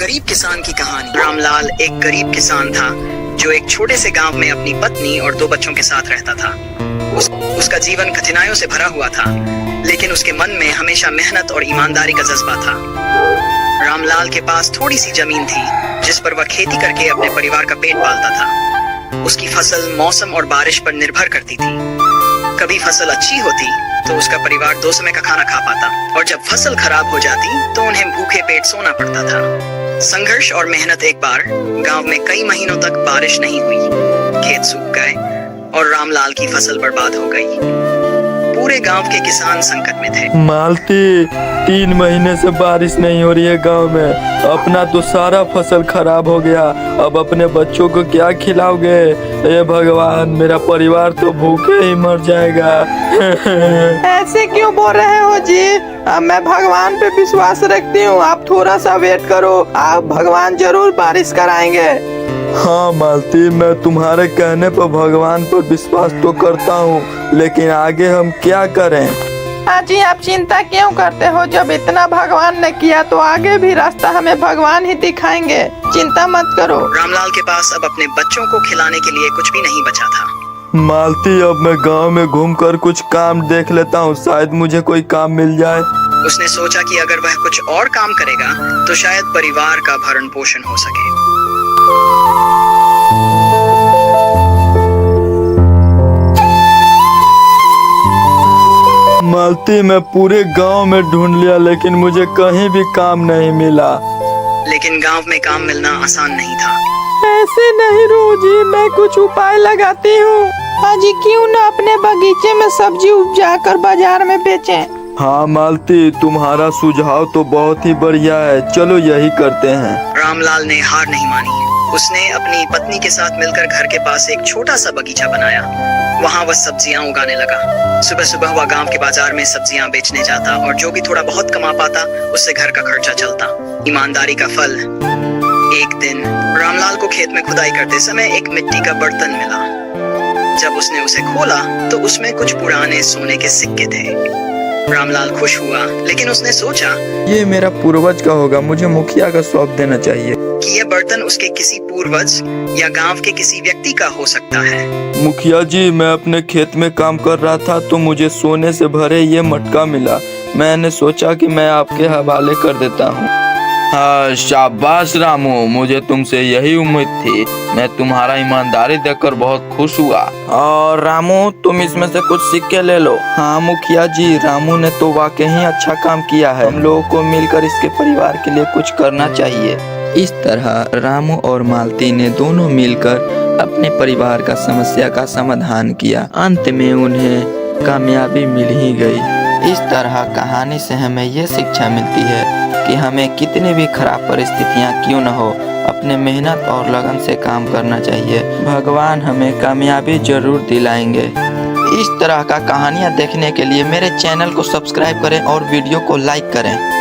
गरीब किसान की कहानी। रामलाल एक गरीब किसान था जो एक छोटे से गांव में अपनी पत्नी और 2 बच्चों के साथ रहता था। उसका जीवन कठिनाइयों से भरा हुआ था, लेकिन उसके मन में हमेशा मेहनत और ईमानदारी का जज्बा था। रामलाल के पास थोड़ी सी जमीन थी जिस पर वह खेती करके अपने परिवार का पेट पालता था। उसकी फसल मौसम और बारिश पर निर्भर करती थी। कभी फसल अच्छी होती तो उसका परिवार 2 समय का खाना खा पाता, और जब फसल खराब हो जाती तो उन्हें भूखे पेट सोना पड़ता था। संघर्ष और मेहनत एक बार गांव में कई महीनों तक बारिश नहीं हुई। खेत सूख गए और रामलाल की फसल बर्बाद हो गई। पूरे गांव के किसान संकट में थे। मालती, 3 महीने से बारिश नहीं हो रही है गांव में। अपना तो सारा फसल खराब हो गया। अब अपने बच्चों को क्या खिलाओगे? हे भगवान, मेरा परिवार तो भूखे ही मर जाएगा। ऐसे क्यों बोल रहे हो जी? मैं भगवान पे विश्वास रखती हूँ, आप थोड़ा सा वेट करो, आप भगवान जरूर बारिश कराएंगे। हाँ मालती, मैं तुम्हारे कहने पर भगवान पर विश्वास तो करता हूँ, लेकिन आगे हम क्या करें? हाँ जी, आप चिंता क्यों करते हो? जब इतना भगवान ने किया तो आगे भी रास्ता हमें भगवान ही दिखाएंगे। चिंता मत करो। रामलाल के पास अब अपने बच्चों को खिलाने के लिए कुछ भी नहीं बचा था। मालती, अब मैं गांव में घूमकर कुछ काम देख लेता हूँ, शायद मुझे कोई काम मिल जाए। उसने सोचा कि अगर वह कुछ और काम करेगा तो शायद परिवार का भरण पोषण हो सके। मालती, मैं पूरे गांव में ढूंढ लिया, लेकिन मुझे कहीं भी काम नहीं मिला। लेकिन गांव में काम मिलना आसान नहीं था। ऐसे नहीं रोजी, मैं कुछ उपाय लगाती हूँ। हाँ जी, क्यों ना अपने बगीचे में सब्जी उपजा कर बाजार में बेचें। हाँ मालती, तुम्हारा सुझाव तो बहुत ही बढ़िया है, चलो यही करते हैं। रामलाल ने हार नहीं मानी। उसने अपनी पत्नी के साथ मिलकर घर के पास एक छोटा सा बगीचा बनाया। वहाँ वह सब्जियाँ उगाने लगा। सुबह सुबह वह गांव के बाजार में सब्जियाँ बेचने जाता और जो भी थोड़ा बहुत कमा पाता उससे घर का खर्चा चलता। ईमानदारी का फल। एक दिन रामलाल को खेत में खुदाई करते समय एक मिट्टी का बर्तन मिला। जब उसने उसे खोला तो उसमें कुछ पुराने सोने के सिक्के थे। रामलाल खुश हुआ, लेकिन उसने सोचा ये मेरा पूर्वज का होगा, मुझे मुखिया का सौंप देना चाहिए। कि यह बर्तन उसके किसी पूर्वज या गांव के किसी व्यक्ति का हो सकता है। मुखिया जी, मैं अपने खेत में काम कर रहा था तो मुझे सोने से भरे ये मटका मिला। मैंने सोचा कि मैं आपके हवाले कर देता हूँ। हाँ, शाबाश रामू, मुझे तुमसे यही उम्मीद थी। मैं तुम्हारा ईमानदारी देखकर बहुत खुश हुआ। और रामू, तुम इसमें से कुछ सिक्के ले लो। हाँ मुखिया जी, रामू ने तो वाकई ही अच्छा काम किया है। हम लोगों को मिलकर इसके परिवार के लिए कुछ करना चाहिए। इस तरह रामू और मालती ने दोनों मिलकर अपने परिवार का समस्या का समाधान किया। अंत में उन्हें कामयाबी मिल ही गई। इस तरह कहानी से हमें ये शिक्षा मिलती है कि हमें कितनी भी खराब परिस्थितियां क्यों न हो, अपने मेहनत और लगन से काम करना चाहिए। भगवान हमें कामयाबी जरूर दिलाएंगे। इस तरह का कहानियां देखने के लिए मेरे चैनल को सब्सक्राइब करें और वीडियो को लाइक करें।